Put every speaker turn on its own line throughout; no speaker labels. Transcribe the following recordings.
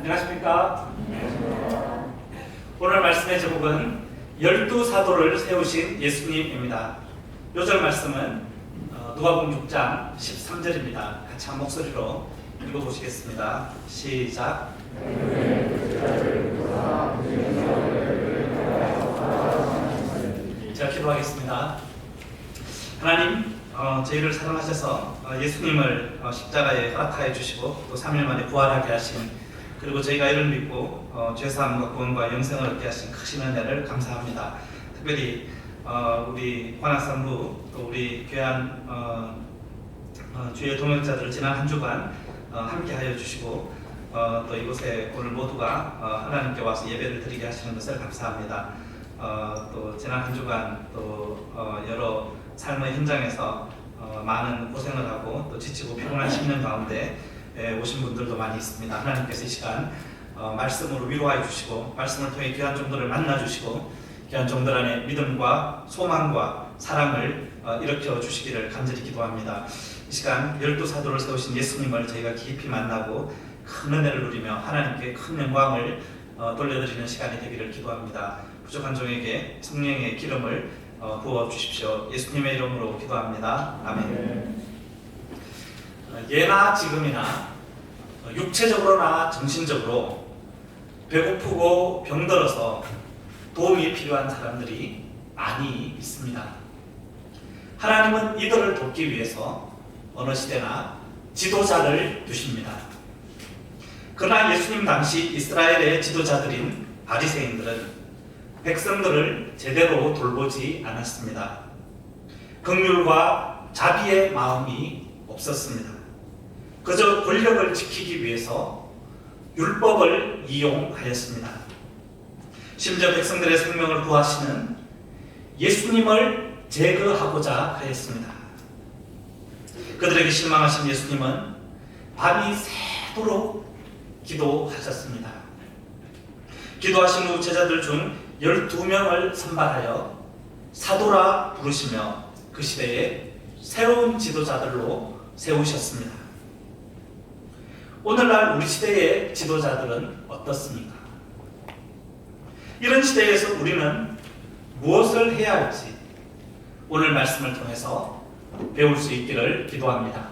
안녕하십니까? 오늘 말씀의 제목은 12사도를 세우신 예수님입니다. 요절 말씀은 누가복음 6장 13절입니다. 같이 한 목소리로 읽어보시겠습니다. 시작. 제가 기도하겠습니다. 하나님, 저희를 사랑하셔서 예수님을 십자가에 허락하여 주시고 또 3일 만에 부활하게 하신, 그리고 저희가 이를 믿고 죄사함과 구원과 영생을 얻게 하신 크신 은혜를 감사합니다. 특별히 우리 관악산부 또 우리 귀한 주의 동역자들을 지난 한 주간 함께하여 주시고 또 이곳에 오늘 모두가 하나님께 와서 예배를 드리게 하시는 것을 감사합니다. 또 지난 한 주간 또 여러 삶의 현장에서 많은 고생을 하고 또 지치고 피곤한 심령 가운데 오신 분들도 많이 있습니다. 하나님께서 이 시간 말씀으로 위로하여 주시고 말씀을 통해 귀한 종들을 만나 주시고 귀한 종들 안에 믿음과 소망과 사랑을 일으켜 주시기를 간절히 기도합니다. 이 시간 12사도를 세우신 예수님을 저희가 깊이 만나고 큰 은혜를 누리며 하나님께 큰 영광을 돌려드리는 시간이 되기를 기도합니다. 부족한 종에게 성령의 기름을 부어 주십시오. 예수님의 이름으로 기도합니다. 아멘. 예나 지금이나 육체적으로나 정신적으로 배고프고 병들어서 도움이 필요한 사람들이 많이 있습니다. 하나님은 이들을 돕기 위해서 어느 시대나 지도자를 두십니다. 그러나 예수님 당시 이스라엘의 지도자들인 바리새인들은 백성들을 제대로 돌보지 않았습니다. 긍휼과 자비의 마음이 없었습니다. 그저 권력을 지키기 위해서 율법을 이용하였습니다. 심지어 백성들의 생명을 구하시는 예수님을 제거하고자 하였습니다. 그들에게 실망하신 예수님은 밤이 새도록 기도하셨습니다. 기도하신 후 제자들 중 12명을 선발하여 사도라 부르시며 그 시대에 새로운 지도자들로 세우셨습니다. 오늘날 우리 시대의 지도자들은 어떻습니까? 이런 시대에서 우리는 무엇을 해야 할지 오늘 말씀을 통해서 배울 수 있기를 기도합니다.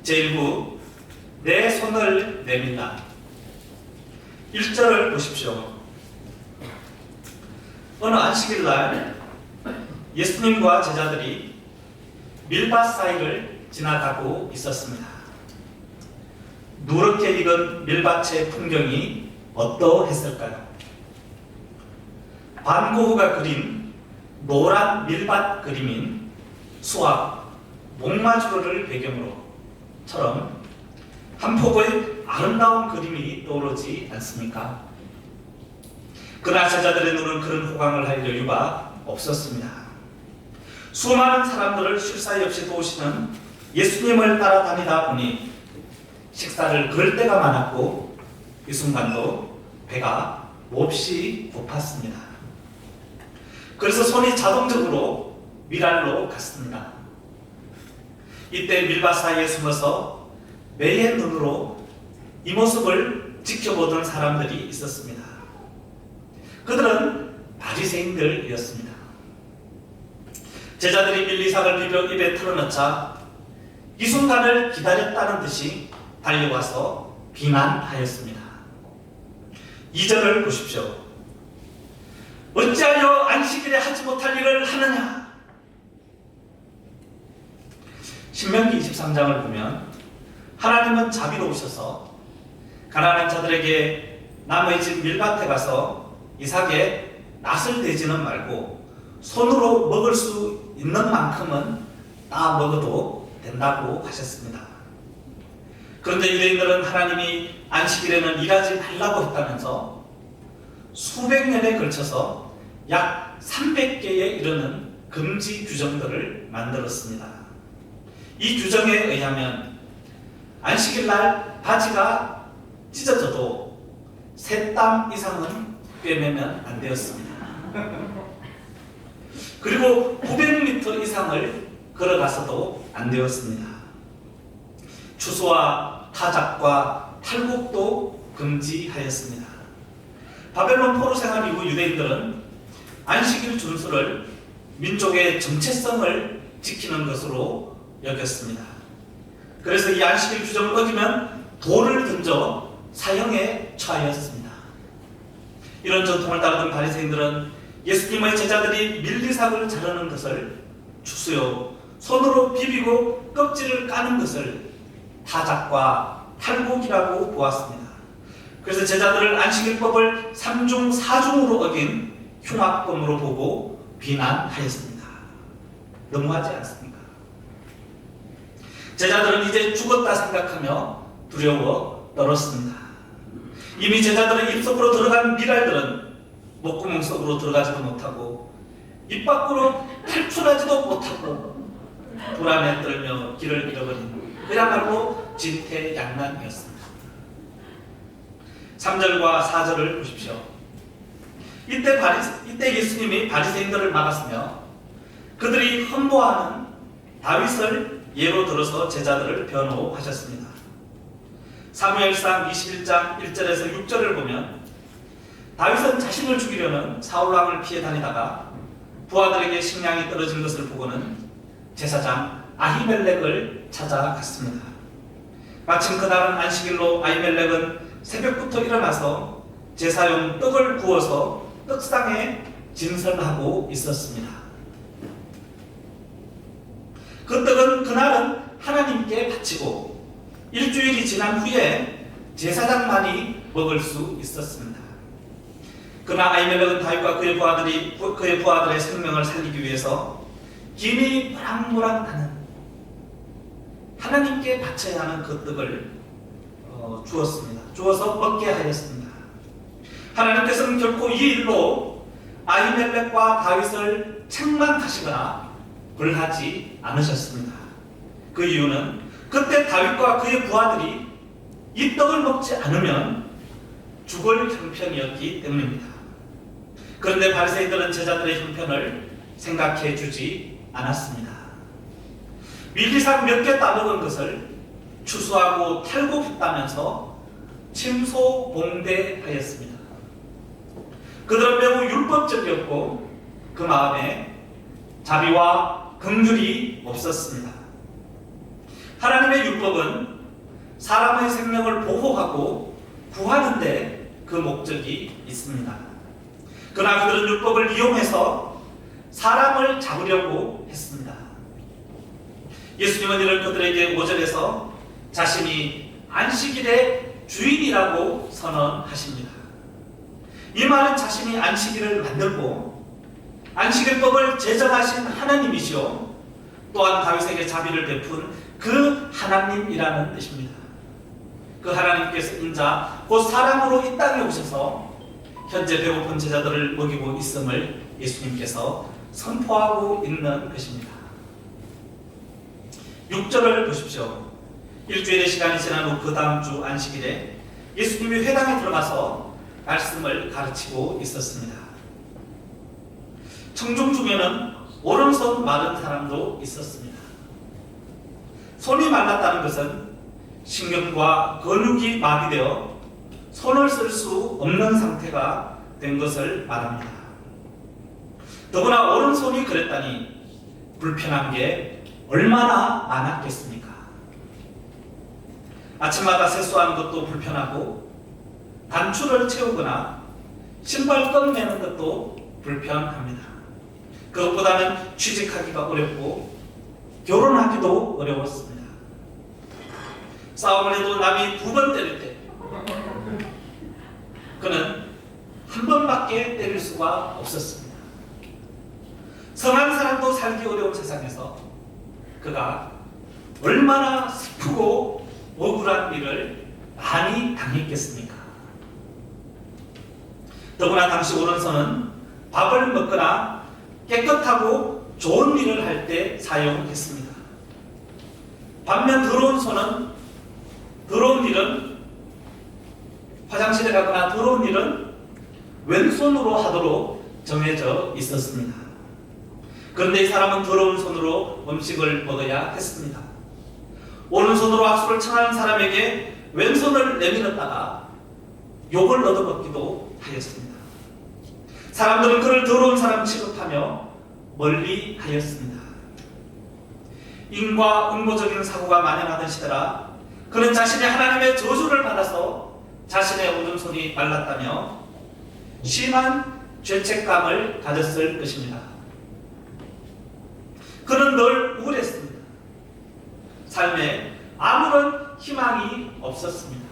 제1부 내 손을 내민다. 1절을 보십시오. 어느 안식일날 예수님과 제자들이 밀밭 사이를 지나가고 있었습니다. 누렇게 익은 밀밭의 풍경이 어떠했을까요? 반 고흐가 그린 노란 밀밭 그림인 수학 목마주로를 배경으로처럼 한 폭의 아름다운 그림이 떠오르지 않습니까? 그러나 제자들의 눈은 그런 호강을 할 여유가 없었습니다. 수많은 사람들을 쉴 사이 없이 도우시는 예수님을 따라다니다 보니 식사를 그럴 때가 많았고 이 순간도 배가 몹시 고팠습니다. 그래서 손이 자동적으로 미랄로 갔습니다. 이때 밀밭 사이에 숨어서 매의 눈으로 이 모습을 지켜보던 사람들이 있었습니다. 그들은 바리새인들이었습니다. 제자들이 밀리삭을 비벼 입에 털어넣자 이 순간을 기다렸다는 듯이 달려와서 비난하였습니다. 2절을 보십시오. 어찌하여 안식일에 하지 못할 일을 하느냐? 신명기 23장을 보면 하나님은 자비로우셔서 가난한 자들에게 남의 집 밀밭에 가서 이삭에 낫을 대지는 말고 손으로 먹을 수 있는 만큼은 따 먹어도 된다고 하셨습니다. 그런데 유대인들은 하나님이 안식일에는 일하지 말라고 했다면서 수백 년에 걸쳐서 약 300개에 이르는 금지 규정들을 만들었습니다. 이 규정에 의하면 안식일날 바지가 찢어져도 세 땀 이상은 꿰매면 안 되었습니다. 그리고 900m 이상을 걸어가서도 안 되었습니다. 추수와 타작과 탈곡도 금지하였습니다. 바벨론 포로 생활 이후 유대인들은 안식일 준수를 민족의 정체성을 지키는 것으로 여겼습니다. 그래서 이 안식일 규정을 어기면 돌을 던져 사형에 처하였습니다. 이런 전통을 따르던 바리새인들은 예수님의 제자들이 밀리삭을 자르는 것을 추수요 손으로 비비고 껍질을 까는 것을 타작과 탈곡이라고 보았습니다. 그래서 제자들을 안식일법을 3중 4중으로 어긴 흉악범으로 보고 비난하였습니다. 너무하지 않습니까? 제자들은 이제 죽었다 생각하며 두려워 떨었습니다. 이미 제자들의 입속으로 들어간 미랄들은 목구멍 속으로 들어가지도 못하고 입 밖으로 탈출하지도 못하고 불안에 떨며 길을 잃어버린 그야말로 진퇴양난이었습니다. 3절과 4절을 보십시오. 이때 예수님이 바리새인들을 막았으며 그들이 흠모하는 다윗을 예로 들어서 제자들을 변호하셨습니다. 사무엘상 21장 1절에서 6절을 보면 다윗은 자신을 죽이려는 사울왕을 피해 다니다가 부하들에게 식량이 떨어진 것을 보고는 제사장 아히멜렉을 찾아갔습니다. 마침 그날은 안식일로 아히멜렉은 새벽부터 일어나서 제사용 떡을 구워서 떡상에 진설하고 있었습니다. 그 떡은 그날은 하나님께 바치고 일주일이 지난 후에 제사장만이 먹을 수 있었습니다. 그러나 아히멜렉은 다윗과 그의 부하들의 생명을 살리기 위해서 김이 모락모락 나는 하나님께 바쳐야 하는 그 떡을 주어서 먹게 하였습니다. 하나님께서는 결코 이 일로 아히멜렉과 다윗을 책망하시거나 벌하지 않으셨습니다. 그 이유는 그때 다윗과 그의 부하들이 이 떡을 먹지 않으면 죽을 형편이었기 때문입니다. 그런데 바리새인들은 제자들의 형편을 생각해 주지 않았습니다. 밀리삭 몇 개 따먹은 것을 추수하고 탈곡했다면서 침소봉대하였습니다. 그들은 매우 율법적이었고 그 마음에 자비와 긍휼이 없었습니다. 하나님의 율법은 사람의 생명을 보호하고 구하는 데 그 목적이 있습니다. 그러나 그들은 율법을 이용해서 사람을 잡으려고 했습니다. 예수님은 이런 그들에게 5절에서 자신이 안식일의 주인이라고 선언하십니다. 이 말은 자신이 안식일을 만들고 안식일법을 제정하신 하나님이시오 또한 다윗에게 자비를 베푼 그 하나님이라는 뜻입니다. 그 하나님께서 인자 곧 사람으로 이 땅에 오셔서 현재 배고픈 제자들을 먹이고 있음을 예수님께서 선포하고 있는 것입니다. 6절을 보십시오. 일주일의 시간이 지난 후 그 다음 주 안식일에 예수님이 회당에 들어가서 말씀을 가르치고 있었습니다. 청중 중에는 오른손 마른 사람도 있었습니다. 손이 말랐다는 것은 신경과 근육이 마비되어 손을 쓸 수 없는 상태가 된 것을 말합니다. 더구나 오른손이 그랬다니 불편한 게 얼마나 많았겠습니까? 아침마다 세수하는 것도 불편하고 단추를 채우거나 신발끈 매는 것도 불편합니다. 그것보다는 취직하기가 어렵고 결혼하기도 어려웠습니다. 싸움을 해도 남이 2번 때릴 때 그는 한 번밖에 때릴 수가 없었습니다. 성한 사람도 살기 어려운 세상에서 그가 얼마나 슬프고 억울한 일을 많이 당했겠습니까? 더구나 당시 오른손은 밥을 먹거나 깨끗하고 좋은 일을 할 때 사용했습니다. 반면 더러운 일은 화장실에 가거나 더러운 일은 왼손으로 하도록 정해져 있었습니다. 그런데 이 사람은 더러운 손으로 음식을 먹어야 했습니다. 오른손으로 악수를 청하는 사람에게 왼손을 내밀었다가 욕을 얻어먹기도 하였습니다. 사람들은 그를 더러운 사람 취급하며 멀리 하였습니다. 인과 응보적인 사고가 만연하던 시대라 그는 자신이 하나님의 저주를 받아서 자신의 오른손이 말랐다며 심한 죄책감을 가졌을 것입니다. 그는 늘 우울했습니다. 삶에 아무런 희망이 없었습니다.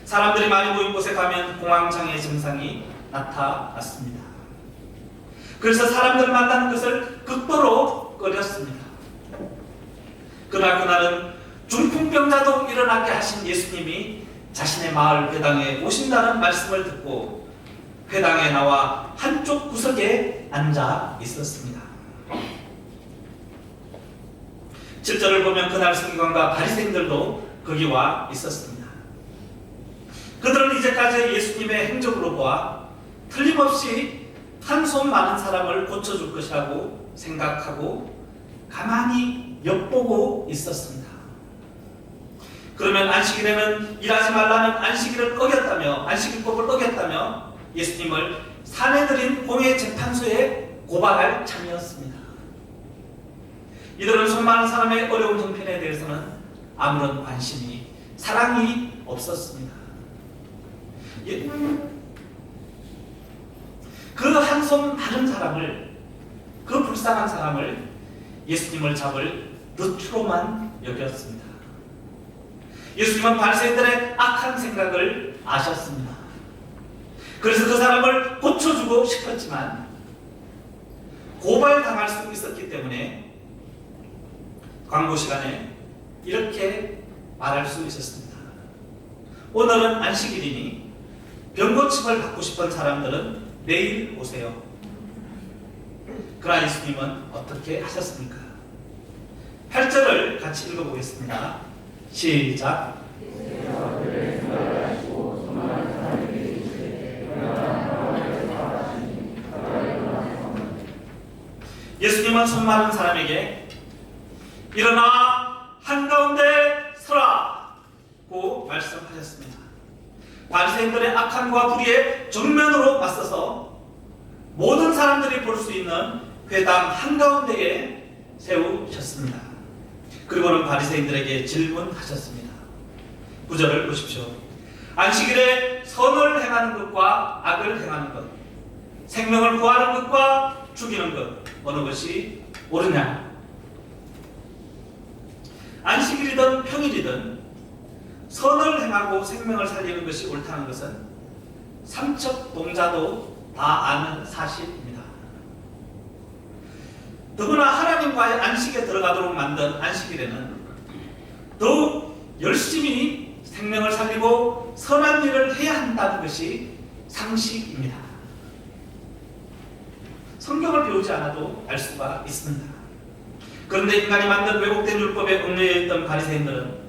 사람들이 많이 모인 곳에 가면 공황장애 증상이 나타났습니다. 그래서 사람들 만나는 것을 극도로 꺼렸습니다. 그러나 그날은 중풍병자도 일어나게 하신 예수님이 자신의 마을 회당에 오신다는 말씀을 듣고 회당에 나와 한쪽 구석에 앉아 있었습니다. 7절을 보면 그날 서기관과 바리새인들도 거기 와 있었습니다. 그들은 이제까지 예수님의 행적으로 보아 틀림없이 한 손 많은 사람을 고쳐줄 것이라고 생각하고 가만히 엿보고 있었습니다. 그러면 안식일에는 일하지 말라는 안식일을 어겼다며 안식일법을 어겼다며 예수님을 사내들인 공회재판소에 고발할 참이었습니다. 이들은 손 많은 사람의 어려운 형편에 대해서는 아무런 관심이 사랑이 없었습니다. 그 한 손 많은 사람을 그 불쌍한 사람을 예수님을 잡을 덫으로만 여겼습니다. 예수님은 바리새인들의 악한 생각을 아셨습니다. 그래서 그 사람을 고쳐주고 싶었지만 고발당할 수 있었기 때문에 광고 시간에 이렇게 말할 수 있었습니다. 오늘은 안식일이니 병고침을 받고 싶은 사람들은 내일 오세요. 그러나 예수님은 어떻게 하셨습니까? 8절을 같이 읽어보겠습니다. 시작. 예수님은 손 많은 사람에게 일어나 한가운데 서라고 말씀하셨습니다. 바리새인들의 악함과 불의에 정면으로 맞서서 모든 사람들이 볼 수 있는 회당 한가운데에 세우셨습니다. 그리고는 바리새인들에게 질문하셨습니다. 9절을 보십시오. 안식일에 선을 행하는 것과 악을 행하는 것, 생명을 구하는 것과 죽이는 것, 어느 것이 옳으냐? 안식일이든 평일이든 선을 행하고 생명을 살리는 것이 옳다는 것은 삼척동자도 다 아는 사실입니다. 더구나 하나님과의 안식에 들어가도록 만든 안식일에는 더욱 열심히 생명을 살리고 선한 일을 해야 한다는 것이 상식입니다. 성경을 배우지 않아도 알 수가 있습니다. 그런데 인간이 만든 왜곡된 율법에 얽매여 있던 바리새인들은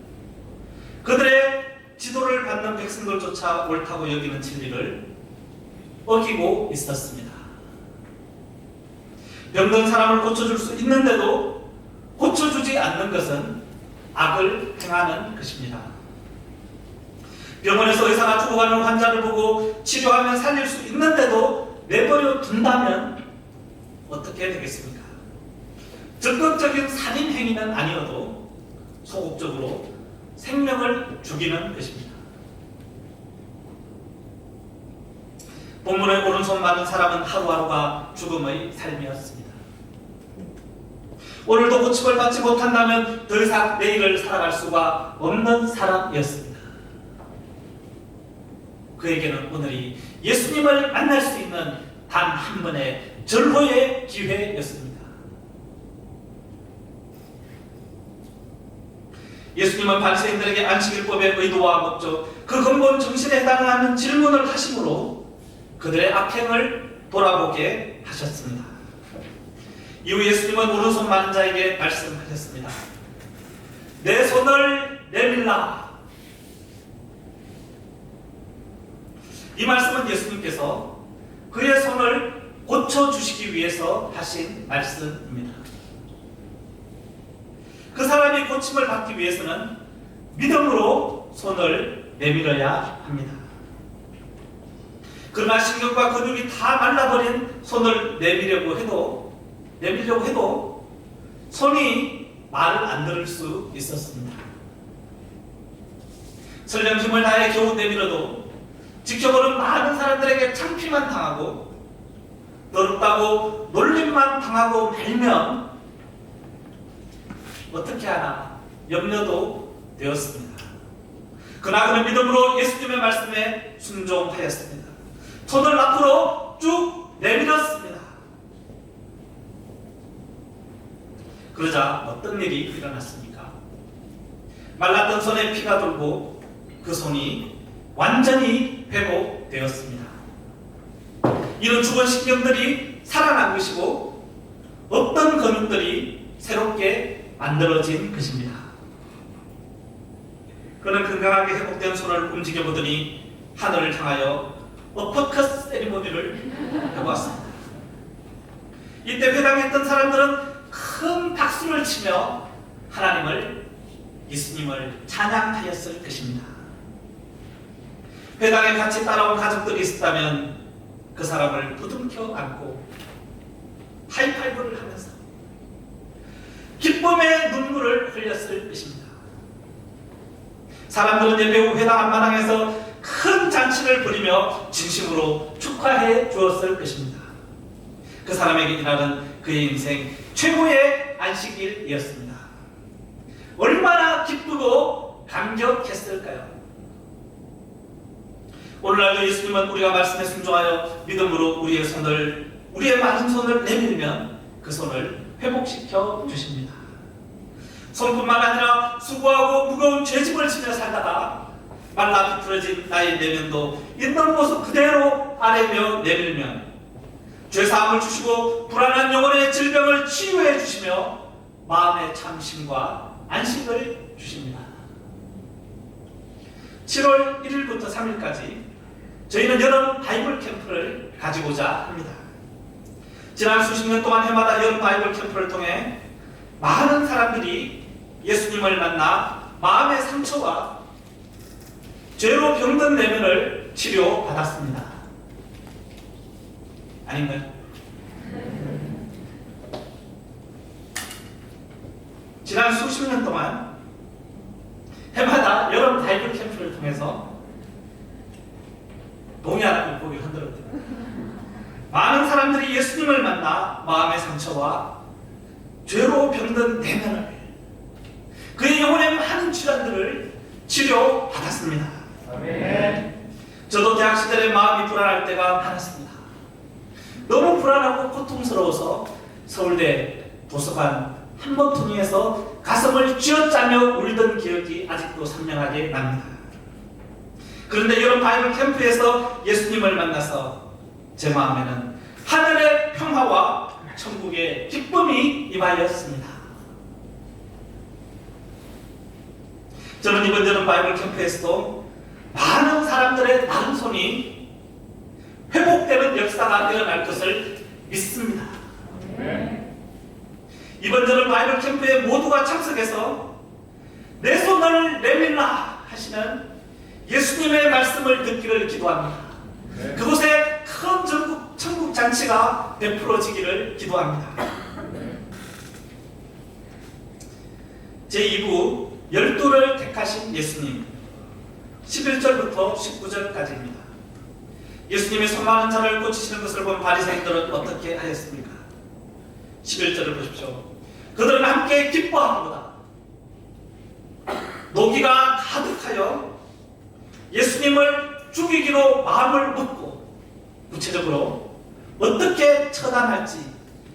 그들의 지도를 받는 백성들조차 옳다고 여기는 진리를 어기고 있었습니다. 병든 사람을 고쳐줄 수 있는데도 고쳐주지 않는 것은 악을 행하는 것입니다. 병원에서 의사가 죽어가는 환자를 보고 치료하면 살릴 수 있는데도 내버려 둔다면 어떻게 되겠습니까? 적극적인 살인 행위는 아니어도 소극적으로 생명을 죽이는 것입니다. 본문의 오른손 많은 사람은 하루하루가 죽음의 삶이었습니다. 오늘도 고침을 받지 못한다면 더 이상 내일을 살아갈 수가 없는 사람이었습니다. 그에게는 오늘이 예수님을 만날 수 있는 단 한 번의 절호의 기회였습니다. 예수님은 바리새인들에게 안식일법의 의도와 목적, 그 근본 정신에 해당하는 질문을 하심으로 그들의 악행을 돌아보게 하셨습니다. 이후 예수님은 오른손 많은 자에게 말씀하셨습니다. 내 손을 내밀라. 이 말씀은 예수님께서 그의 손을 고쳐주시기 위해서 하신 말씀입니다. 그 사람이 고침을 받기 위해서는 믿음으로 손을 내밀어야 합니다. 그러나 신경과 근육이 다 말라버린 손을 내밀려고 해도 손이 말을 안 들을 수 있었습니다. 설령 힘을 다해 겨우 내밀어도 지켜보는 많은 사람들에게 창피만 당하고 더럽다고 놀림만 당하고 말면 어떻게 하나 염려도 되었습니다. 그러나 그는 믿음으로 예수님의 말씀에 순종하였습니다. 손을 앞으로 쭉 내밀었습니다. 그러자 어떤 일이 일어났습니까? 말랐던 손에 피가 돌고 그 손이 완전히 회복되었습니다. 이런 죽은 신경들이 살아난 것이고 없던 근육들이 새롭게 만들어진 것입니다. 그는 건강하게 회복된 손을 움직여보더니 하늘을 향하여 어퍼컷 세리머니를 해보았습니다. 이때 회당에 있던 사람들은 큰 박수를 치며 하나님을, 예수님을 찬양하였을 것입니다. 회당에 같이 따라온 가족들이 있었다면 그 사람을 부둥켜 안고 하이파이브를 하면서 기쁨의 눈물을 흘렸을 것입니다. 사람들은 예배 후 회당 앞마당에서 큰 잔치를 벌이며 진심으로 축하해 주었을 것입니다. 그 사람에게 이날은 그의 인생 최고의 안식일이었습니다. 얼마나 기쁘고 감격했을까요? 오늘날도 예수님은 우리가 말씀에 순종하여 믿음으로 우리의 마른 손을 내밀면 그 손을 회복시켜 주십니다. 손뿐만 아니라 수고하고 무거운 죄짐을 지며 살다가 말라 비틀어진 나의 내면도 있는 모습 그대로 아래며 내밀면 죄사함을 주시고 불안한 영혼의 질병을 치유해 주시며 마음의 참심과 안식을 주십니다. 7월 1일부터 3일까지 저희는 여름 바이블 캠프를 가지고자 합니다. 지난 수십 년 동안 해마다 여름 바이블 캠프를 통해 많은 사람들이 예수님을 만나 마음의 상처와 죄로 병든 내면을 치료받았습니다. 아닌가요? 지난 수십 년 동안 해마다 여름 바이블 캠프를 통해서 동의하는 고개 흔들었대요. 많은 사람들이 예수님을 만나 마음의 상처와 죄로 병든 내면을, 그의 영혼의 많은 질환들을 치료받았습니다. 아멘. 저도 대학 시절에 마음이 불안할 때가 많았습니다. 너무 불안하고 고통스러워서 서울대 도서관 한 번통에서 가슴을 쥐어짜며 울던 기억이 아직도 선명하게 납니다. 그런데 여름 바이블 캠프에서 예수님을 만나서 제 마음에는 하늘의 평화와 천국의 기쁨이 임하였습니다. 저는 이번 여름 바이블 캠프에서도 많은 사람들의 마른 손이 회복되는 역사가 일어날 것을 믿습니다. 이번 여름 바이블 캠프에 모두가 참석해서 내 손을 내밀라 하시는 예수님의 말씀을 듣기를 기도합니다. 그곳에 큰 천국 잔치가 베풀어지기를 기도합니다. 제2부 열두를 택하신 예수님, 11절부터 19절까지입니다. 예수님이 수많은 자를 고치시는 것을 본 바리새인들은 어떻게 하였습니까? 11절을 보십시오. 그들은 함께 기뻐하는구나. 노기가 가득하여 예수님을 죽이기로 마음을 먹고 구체적으로 어떻게 처단할지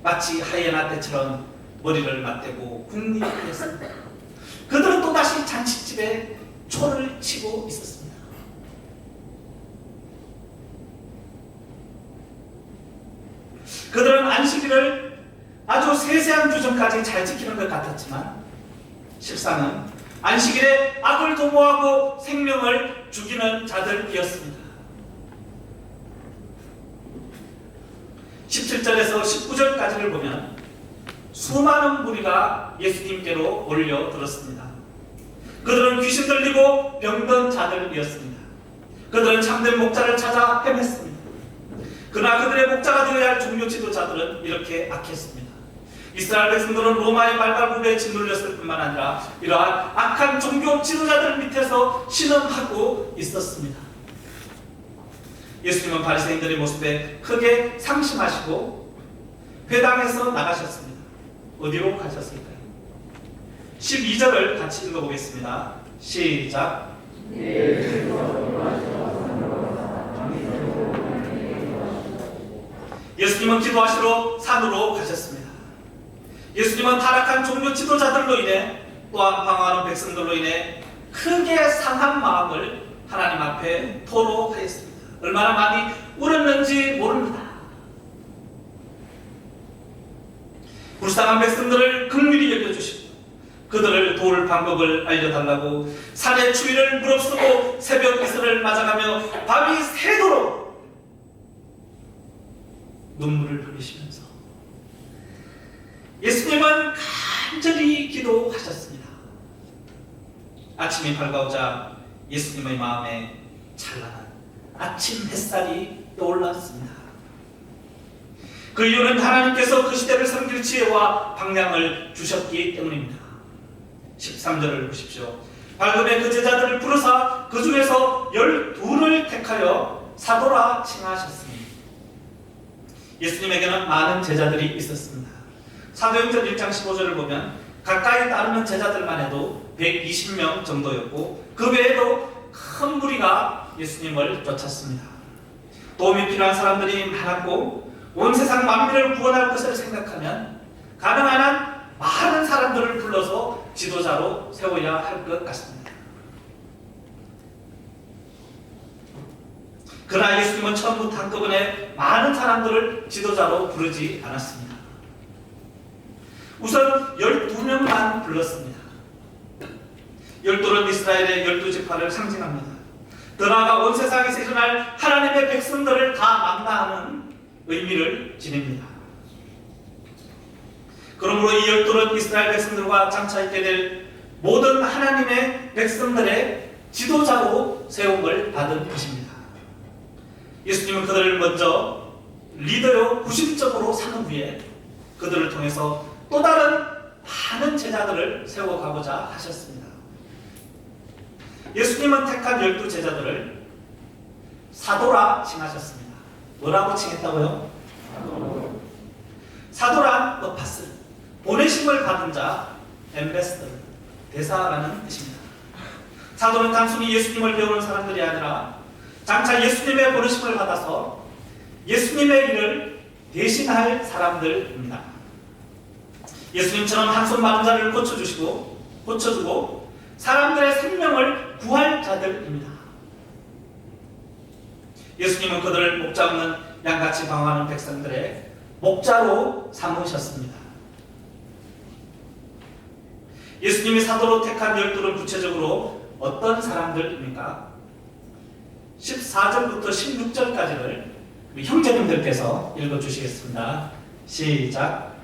마치 하이에나 때처럼 머리를 맞대고 궁리했습니다. 그들은 또다시 잔치집에 초를 치고 있었습니다. 그들은 안식일을 아주 세세한 규정까지 잘 지키는 것 같았지만 실상은 안식일에 악을 도모하고 생명을 죽이는 자들이었습니다. 17절에서 19절까지를 보면 수많은 무리가 예수님께로 몰려들었습니다. 그들은 귀신 들리고 병든 자들이었습니다. 그들은 참된 목자를 찾아 헤맸습니다. 그러나 그들의 목자가 되어야 할 종교 지도자들은 이렇게 악했습니다. 이스라엘 백성들은 로마의 발발부에 짓눌렸을 뿐만 아니라 이러한 악한 종교 지도자들 밑에서 신음하고 있었습니다. 예수님은 바리새인들의 모습에 크게 상심하시고 회당에서 나가셨습니다. 어디로 가셨을까요? 12절을 같이 읽어보겠습니다. 시작. 예수님은 기도하시러 산으로 가셨습니다. 예수님은 타락한 종교 지도자들로 인해 또한 방황하는 백성들로 인해 크게 상한 마음을 하나님 앞에 토로하였습니다. 얼마나 많이 울었는지 모릅니다. 불쌍한 백성들을 긍휼히 여겨주시고 그들을 도울 방법을 알려달라고 산의 추위를 무릅쓰고 새벽 이슬을 맞아가며 밤이 새도록 눈물을 흘리시면서 예수님은 간절히 기도하셨습니다. 아침이 밝아오자 예수님의 마음에 찬란한 아침 햇살이 떠올랐습니다. 그 이유는 하나님께서 그 시대를 섬길 지혜와 방향을 주셨기 때문입니다. 13절을 보십시오. 밝음에 그 제자들을 부르사 그 중에서 12를 택하여 사도라 칭하셨습니다. 예수님에게는 많은 제자들이 있었습니다. 사도행전 1장 15절을 보면 가까이 따르는 제자들만 해도 120명 정도였고 그 외에도 큰 무리가 예수님을 쫓았습니다. 도움이 필요한 사람들이 많았고 온 세상 만민을 구원할 것을 생각하면 가능한 한 많은 사람들을 불러서 지도자로 세워야 할 것 같습니다. 그러나 예수님은 처음부터 한꺼번에 많은 사람들을 지도자로 부르지 않았습니다. 우선 12명만 불렀습니다. 12는 이스라엘의 12지파를 상징합니다. 더 나아가 온 세상에서 일어날 하나님의 백성들을 다 만나는 의미를 지닙니다. 그러므로 이 12는 이스라엘 백성들과 장차 있게 될 모든 하나님의 백성들의 지도자로 세움을 받은 것입니다. 예수님은 그들을 먼저 리더요 구심적으로 삼은 후에 그들을 통해서 또 다른 많은 제자들을 세워가고자 하셨습니다. 예수님은 택한 12제자들을 사도라 칭하셨습니다. 뭐라고 칭했다고요? 사도란 어파스, 보내심을 받은 자, 엠베스더, 대사라는 뜻입니다. 사도는 단순히 예수님을 배우는 사람들이 아니라 장차 예수님의 보내심을 받아서 예수님의 일을 대신할 사람들입니다. 예수님처럼 한손 마른 자를 고쳐주고 사람들의 생명을 구할 자들입니다. 예수님은 그들을 목자 없는 양같이 방황하는 백성들의 목자로 삼으셨습니다. 예수님이 사도로 택한 12는 구체적으로 어떤 사람들입니까? 14절부터 16절까지를 우리 형제님들께서 읽어주시겠습니다. 시작.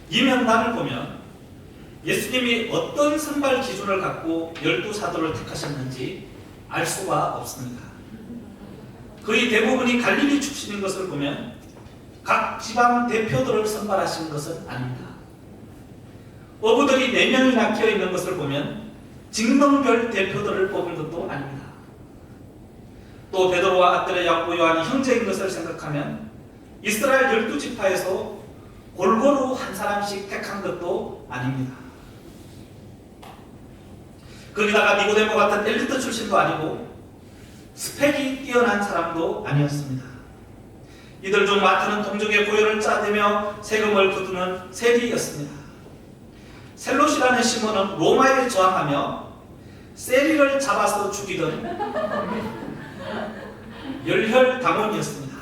이 명단을 보면 예수님이 어떤 선발 기준을 갖고 12사도를 택하셨는지 알 수가 없습니다. 거의 대부분이 갈릴리 출신인 것을 보면 각 지방 대표들을 선발하신 것은 아닙니다. 어부들이 4명이나 끼어 있는 것을 보면 직능별 대표들을 뽑은 것도 아닙니다. 또 베드로와 안드레, 야고보, 요한이 형제인 것을 생각하면 이스라엘 12지파에서 골고루 한 사람씩 택한 것도 아닙니다. 거기다가 니고데모 같은 엘리트 출신도 아니고 스펙이 뛰어난 사람도 아니었습니다. 이들 중 마트는 동족의 고열을 짜대며 세금을 거두는 세리였습니다. 셀롯이라는 시몬은 로마에 저항하며 세리를 잡아서 죽이던 열혈당원이었습니다.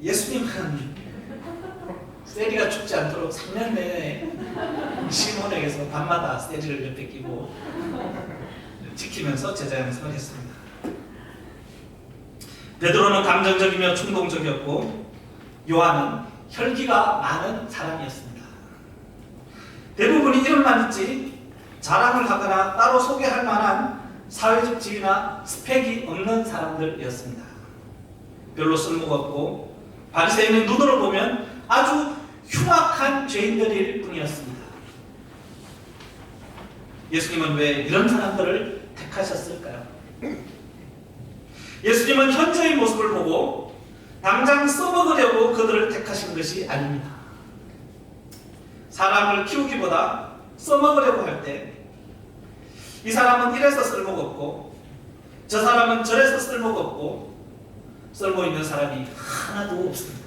예수님은 세리가 죽지 않도록 3년 내내 시몬에게서 밤마다 세리를 옆에 끼고 지키면서 제자 양성을 했습니다. 베드로는 감정적이며 충동적이었고 요한은 혈기가 많은 사람이었습니다. 대부분이 이름만 있지 자랑을 하거나 따로 소개할 만한 사회적 지위나 스펙이 없는 사람들이었습니다. 별로 쓸모가 없고 바리새인의 눈으로 보면 아주 흉악한 죄인들일 뿐이었습니다. 예수님은 왜 이런 사람들을 택하셨을까요? 예수님은 현재의 모습을 보고 당장 써먹으려고 그들을 택하신 것이 아닙니다. 사람을 키우기보다 써먹으려고 할 때 이 사람은 이래서 쓸모가 없고 저 사람은 저래서 쓸모가 없고 쓸모 있는 사람이 하나도 없습니다.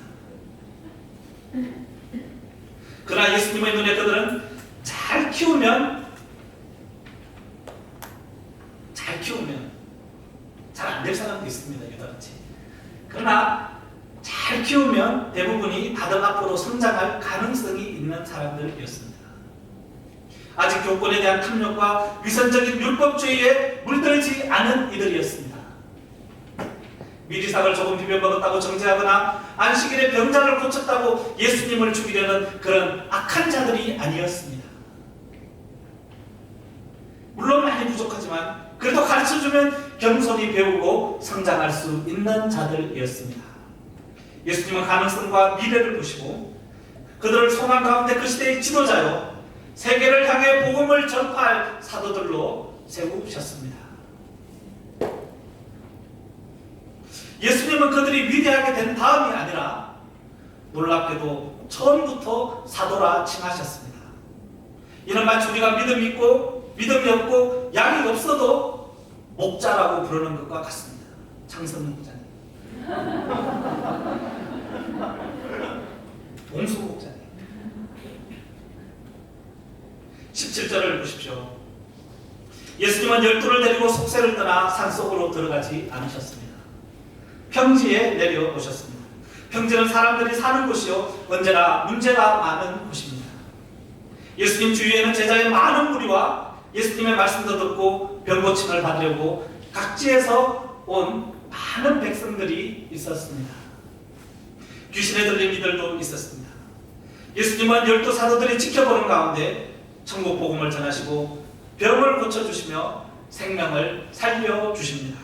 그러나 예수님의 눈에 그들은 잘 키우면 잘 안 될 사람도 있습니다. 유다같이. 그러나 잘 키우면 대부분이 다들 앞으로 성장할 가능성이 있는 사람들이었습니다. 아직 교권에 대한 탐욕과 위선적인 율법주의에 물들지 않은 이들이었습니다. 미리상을 조금 비벼먹었다고 정죄하거나 안식일에 병자를 고쳤다고 예수님을 죽이려는 그런 악한 자들이 아니었습니다. 물론 많이 부족하지만 그래도 가르쳐주면 겸손히 배우고 성장할 수 있는 자들이었습니다. 예수님은 가능성과 미래를 보시고 그들을 소망 가운데 그 시대의 지도자요 세계를 향해 복음을 전파할 사도들로 세우셨습니다. 예수님은 그들이 위대하게 된 다음이 아니라 놀랍게도 처음부터 사도라 칭하셨습니다. 이는 마치 우리가 믿음이 있고 믿음이 없고 양이 없어도 목자라고 부르는 것과 같습니다. 장성문 목자님, 봉수 목자님. 17절을 보십시오. 예수님은 12를 데리고 속세를 떠나 산속으로 들어가지 않으셨습니다. 평지에 내려오셨습니다. 평지는 사람들이 사는 곳이요 언제나 문제가 많은 곳입니다. 예수님 주위에는 제자의 많은 무리와 예수님의 말씀도 듣고 병고침을 받으려고 각지에서 온 많은 백성들이 있었습니다. 귀신에 들린 이들도 있었습니다. 예수님은 12사도들이 지켜보는 가운데 천국 복음을 전하시고 병을 고쳐주시며 생명을 살려주십니다.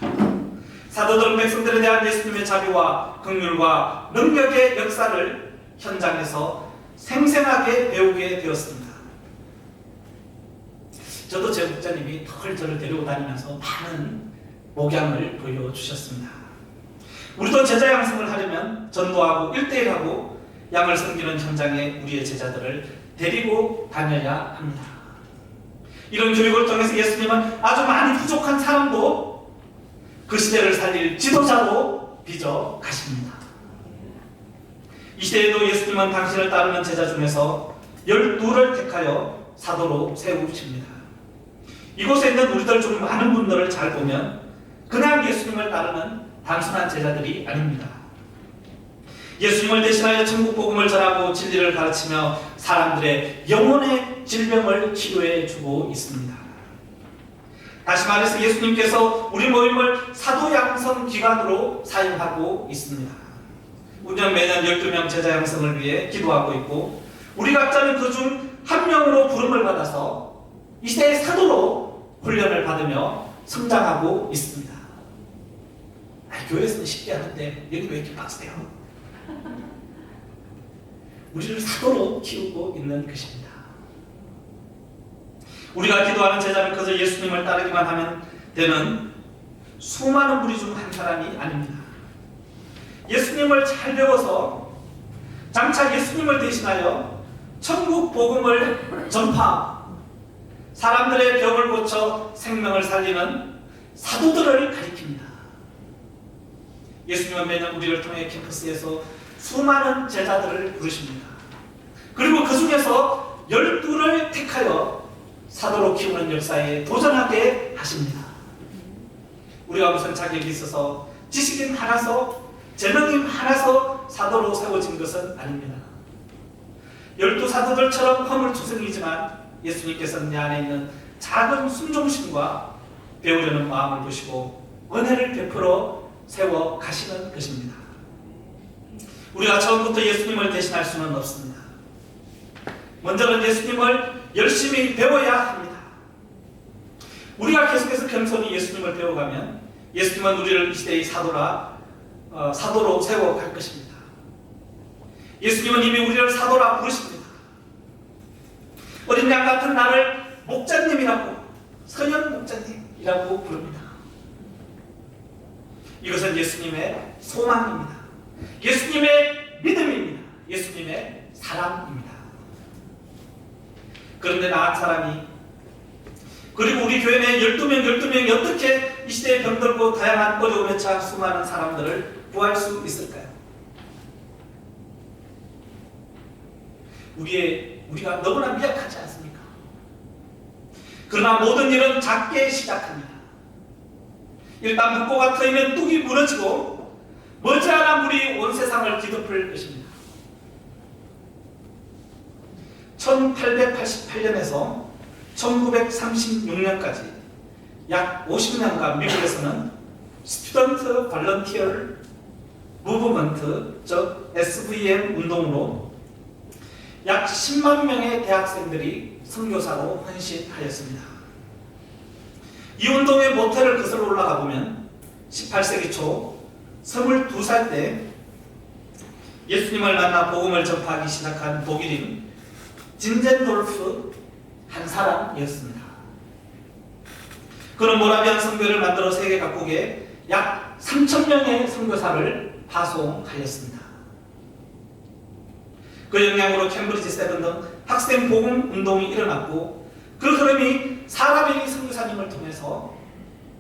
사도들은 백성들에 대한 예수님의 자비와 긍휼과 능력의 역사를 현장에서 생생하게 배우게 되었습니다. 저도 제 목자님이 덜 저를 데리고 다니면서 많은 목양을 보여주셨습니다. 우리도 제자 양성을 하려면 전도하고 1대1하고 양을 섬기는 현장에 우리의 제자들을 데리고 다녀야 합니다. 이런 교육을 통해서 예수님은 아주 많이 부족한 사람도 그 시대를 살릴 지도자로 빚어 가십니다. 이 시대에도 예수님은 당신을 따르는 제자 중에서 12를 택하여 사도로 세우십니다. 이곳에 있는 우리들 중 많은 분들을 잘 보면 그냥 예수님을 따르는 단순한 제자들이 아닙니다. 예수님을 대신하여 천국 복음을 전하고 진리를 가르치며 사람들의 영혼의 질병을 치료해 주고 있습니다. 다시 말해서 예수님께서 우리 모임을 사도 양성 기관으로 사용하고 있습니다. 우리는 매년 12명 제자 양성을 위해 기도하고 있고 우리 각자는 그중 한 명으로 부름을 받아서 이 시대의 사도로 훈련을 받으며 성장하고 있습니다. 교회에서는 쉽게 하는데 여기 왜 이렇게 빡세요? 우리를 사도로 키우고 있는 것입니다. 우리가 기도하는 제자는 그저 예수님을 따르기만 하면 되는 수많은 무리 중 한 사람이 아닙니다. 예수님을 잘 배워서 장차 예수님을 대신하여 천국 복음을 전파, 사람들의 병을 고쳐 생명을 살리는 사도들을 가리킵니다. 예수님은 매년 우리를 통해 캠퍼스에서 수많은 제자들을 부르십니다. 그리고 그 중에서 12를 택하여 사도로 키우는 역사에 도전하게 하십니다. 우리가 무슨 자격이 있어서 지식인 하나서 재능이 하나서 사도로 세워진 것은 아닙니다. 12사도들처럼 허물투성이지만 예수님께서는 내 안에 있는 작은 순종심과 배우려는 마음을 보시고 은혜를 베풀어 세워 가시는 것입니다. 우리가 처음부터 예수님을 대신할 수는 없습니다. 먼저는 예수님을 열심히 배워야 합니다. 우리가 계속해서 겸손히 예수님을 배워가면 예수님은 우리를 이 시대의 사도로 세워갈 것입니다. 예수님은 이미 우리를 사도라 부르십니다. 어린 양 같은 나를 목자님이라고, 선현 목자님이라고 부릅니다. 이것은 예수님의 소망입니다. 예수님의 믿음입니다. 예수님의 사랑입니다. 그런데 나 한 사람이, 그리고 우리 교회 내 12명이 어떻게 이 시대에 병들고 다양한 어려움에 처한 수많은 사람들을 구할 수 있을까요? 우리가 너무나 미약하지 않습니까? 그러나 모든 일은 작게 시작합니다. 일단 묵고가 트이면 뚝이 무너지고 머지않아 물이 온 세상을 뒤덮을 것입니다. 1888년에서 1936년까지 약 50년간 미국에서는 스튜던트 발런티어 무브먼트, 즉 SVM 운동으로 약 10만 명의 대학생들이 선교사로 헌신하였습니다. 이 운동의 모태를 거슬러 올라가 보면 18세기 초 22살 때 예수님을 만나 복음을 전파하기 시작한 독일인 진젠돌프 한 사람이었습니다. 그는 모라비안 선교를 만들어 세계 각국에 약 3,000명의 선교사를 파송하였습니다. 그 영향으로 캠브리지 세븐 등 학생 복음 운동이 일어났고 그 흐름이 사라베리 선교사님을 통해서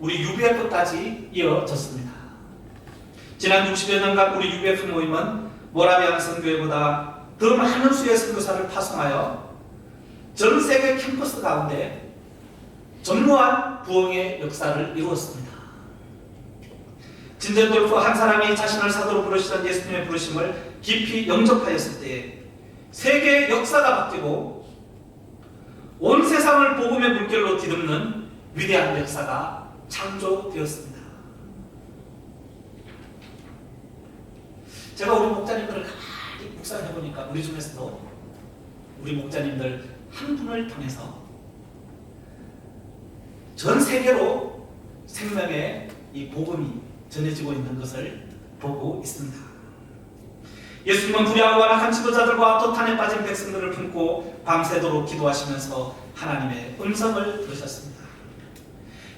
우리 UBF까지 이어졌습니다. 지난 60여 년간 우리 UBF 모임은 모라비안 선교회보다 더 많은 수의 선교사를 파송하여 전 세계 캠퍼스 가운데 전무한 부흥의 역사를 이루었습니다. 진젠돌프 한 사람이 자신을 사도로 부르시던 예수님의 부르심을 깊이 영접하였을 때에 세계의 역사가 바뀌고 온 세상을 복음의 물결로 뒤덮는 위대한 역사가 창조되었습니다. 제가 우리 목자님들을 가만히 묵상해보니까 우리 중에서도 우리 목자님들 한 분을 통해서 전 세계로 생명의 이 복음이 전해지고 있는 것을 보고 있습니다. 예수님은 불의하고 완악한 지도자들과 도탄에 빠진 백성들을 품고 밤새도록 기도하시면서 하나님의 음성을 들으셨습니다.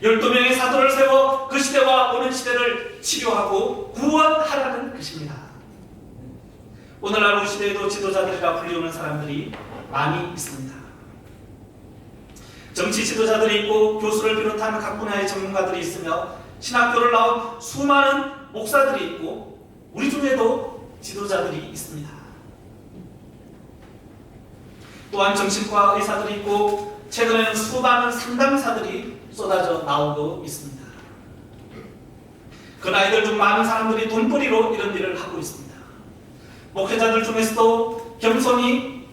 12명의 사도를 세워 그 시대와 오는 시대를 치료하고 구원하라는 것입니다. 오늘날 우리 시대에도 지도자들이라 불리우는 사람들이 많이 있습니다. 정치 지도자들이 있고 교수를 비롯한 각 분야의 전문가들이 있으며 신학교를 나온 수많은 목사들이 있고 우리 중에도 지도자들이 있습니다. 또한 정신과 의사들이 있고 최근에는 수많은 상담사들이 쏟아져 나오고 있습니다. 그 나이들 중 많은 사람들이 돈벌이로 이런 일을 하고 있습니다. 목회자들 중에서도 겸손히,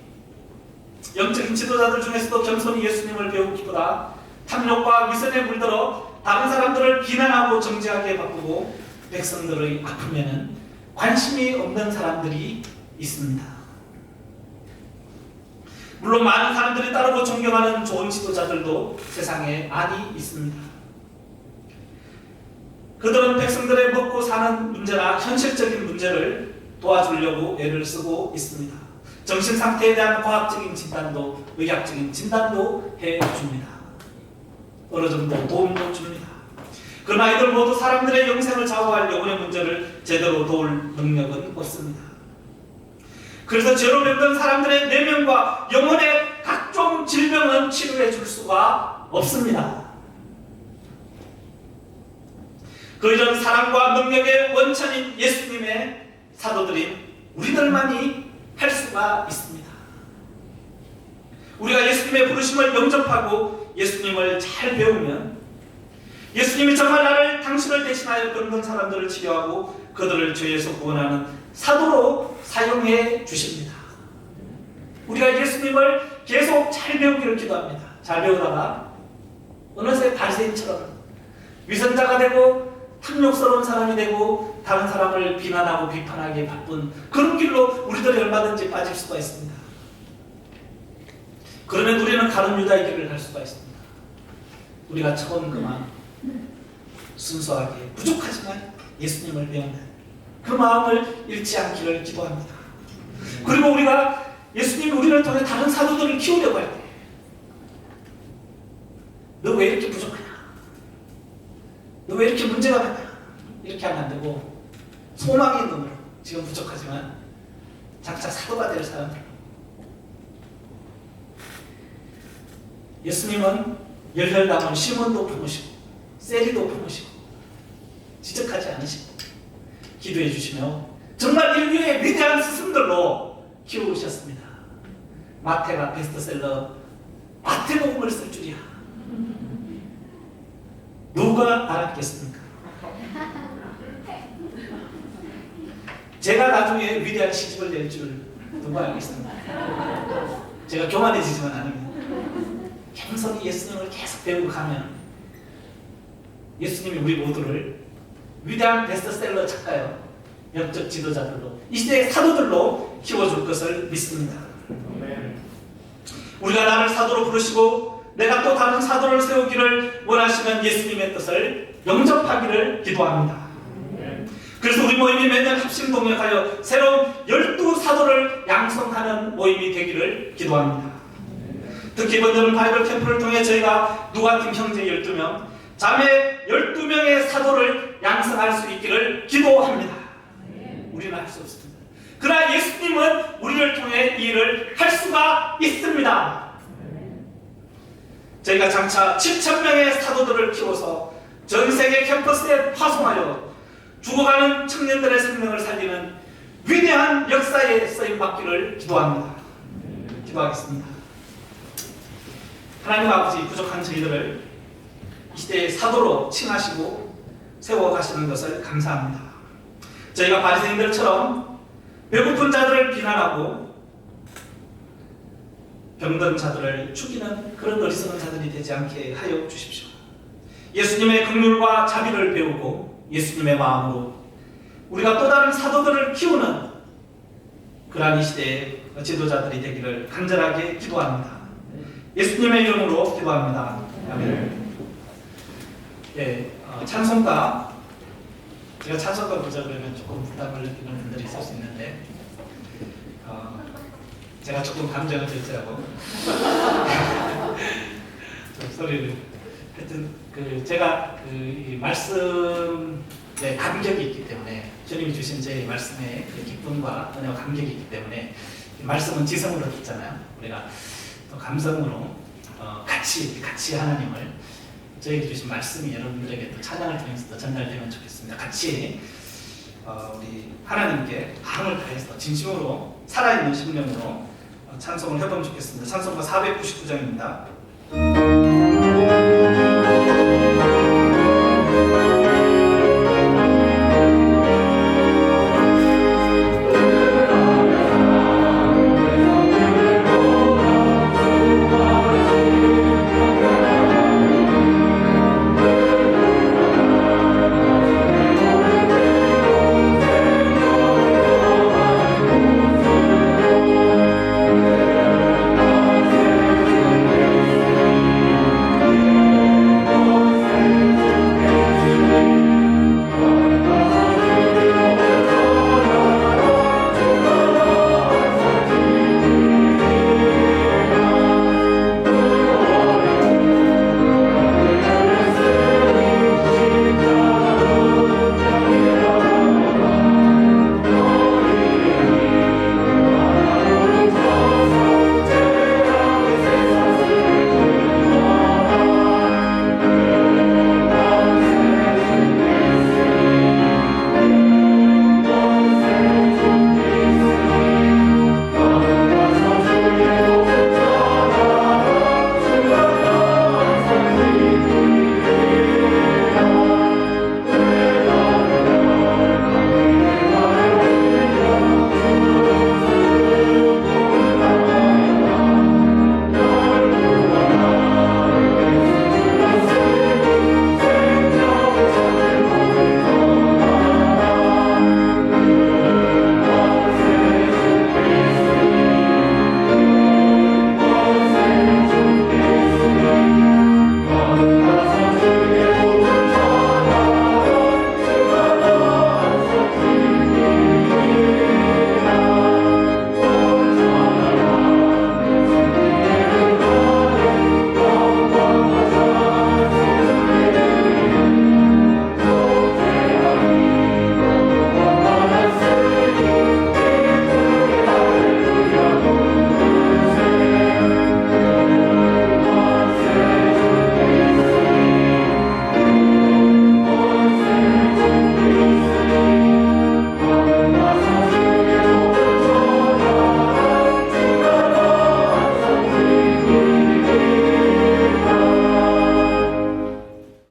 영적인 지도자들 중에서도 겸손히 예수님을 배우기보다 탐욕과 위선에 물들어 다른 사람들을 비난하고 정죄하게 바꾸고 백성들의 아픔에는 관심이 없는 사람들이 있습니다. 물론 많은 사람들이 따르고 존경하는 좋은 지도자들도 세상에 많이 있습니다. 그들은 백성들의 먹고 사는 문제나 현실적인 문제를 도와주려고 애를 쓰고 있습니다. 정신상태에 대한 과학적인 진단도 의학적인 진단도 해줍니다. 어느 정도 도움도 줍니다. 그러나 이들 모두 사람들의 영생을 좌우할 영혼의 문제를 제대로 도울 능력은 없습니다. 그래서 죄로 병든 사람들의 내면과 영혼의 각종 질병은 치료해 줄 수가 없습니다. 그 이런 사랑과 능력의 원천인 예수님의 사도들인 우리들만이 할 수가 있습니다. 우리가 예수님의 부르심을 영접하고 예수님을 잘 배우면 예수님이 정말 나를 당신을 대신하여 병든 사람들을 치료하고 그들을 죄에서 구원하는 사도로 사용해 주십니다. 우리가 예수님을 계속 잘 배우기를 기도합니다. 잘 배우다가 어느새 바리새인처럼 위선자가 되고 탐욕스러운 사람이 되고 다른 사람을 비난하고 비판하기에 바쁜 그런 길로 우리들이 얼마든지 빠질 수가 있습니다. 그러면 우리는 가룟 유다의 길을 갈 수가 있습니다. 우리가 처음 그만 순수하게 부족하지만 예수님을 배우는 그 마음을 잃지 않기를 기도합니다. 그리고 우리가 예수님이 우리를 통해 다른 사도들을 키우려고 할 때 너 왜 이렇게 부족하냐? 너 왜 이렇게 문제가 많냐? 이렇게 하면 안 되고 소망의 눈으로 지금 부족하지만 장차 사도가 될 사람들 예수님은 열혈남은 시몬도 품으시고 세리도 품으시고 지적하지 않으시고 기도해 주시며 정말 인류의 위대한 스승들로 키우셨습니다. 마태가 베스트셀러 마태복음을 쓸 줄이야. 누가 알았겠습니까? 제가 나중에 위대한 시집을 낼 줄 누가 알겠습니까? 제가 교만해지지만 않으면 겸손히 예수님을 계속 배우고 가면 예수님이 우리 모두를 위대한 베스트셀러 작가요 영적 지도자들로 이 시대의 사도들로 키워줄 것을 믿습니다. 우리가 나를 사도로 부르시고 내가 또 다른 사도를 세우기를 원하시는 예수님의 뜻을 영접하기를 기도합니다. 그래서 우리 모임이 매년 합심동역하여 새로운 12사도를 양성하는 모임이 되기를 기도합니다. 특히 이번 여름 바이블 캠프를 통해 저희가 누가팀 형제 12명, 자매 12명의 사도를 양성할 수 있기를 기도합니다. 우리는 할 수 없습니다. 그러나 예수님은 우리를 통해 이 일을 할 수가 있습니다. 저희가 장차 7,000명의 사도들을 키워서 전 세계 캠퍼스에 파송하여 죽어가는 청년들의 생명을 살리는 위대한 역사에 쓰임받기를 기도합니다. 기도하겠습니다. 하나님 아버지, 부족한 저희들을 이 시대의 사도로 칭하시고 세워가시는 것을 감사합니다. 저희가 바리새인들처럼 배고픈 자들을 비난하고 병든 자들을 죽이는 그런 어리석은 자들이 되지 않게 하여 주십시오. 예수님의 긍휼과 자비를 배우고 예수님의 마음으로 우리가 또 다른 사도들을 키우는 그러한 이 시대의 지도자들이 되기를 간절하게 기도합니다. 예수님의 이름으로 기도합니다. 아멘. 예, 찬송가 제가 찬송가 부르자 그러면 조금 부담을 느끼는 분들이 있을 수 있는데 제가 조금 감정을 절제하고 좀 소리를 하여튼 제가 이 말씀에 감격이 있기 때문에 주님이 주신 제 말씀에 기쁨과 은혜와 감격이 있기 때문에 말씀은 지성으로 듣잖아요. 우리가 또 감성으로 같이 하나님을 저에게 주신 말씀이 여러분들에게 또 찬양을 통해서 또 전달되면 좋겠습니다. 같이 우리 하나님께 마음을 다해서 진심으로 살아있는 심령으로 찬송을 해보면 좋겠습니다. 찬송가 499장입니다.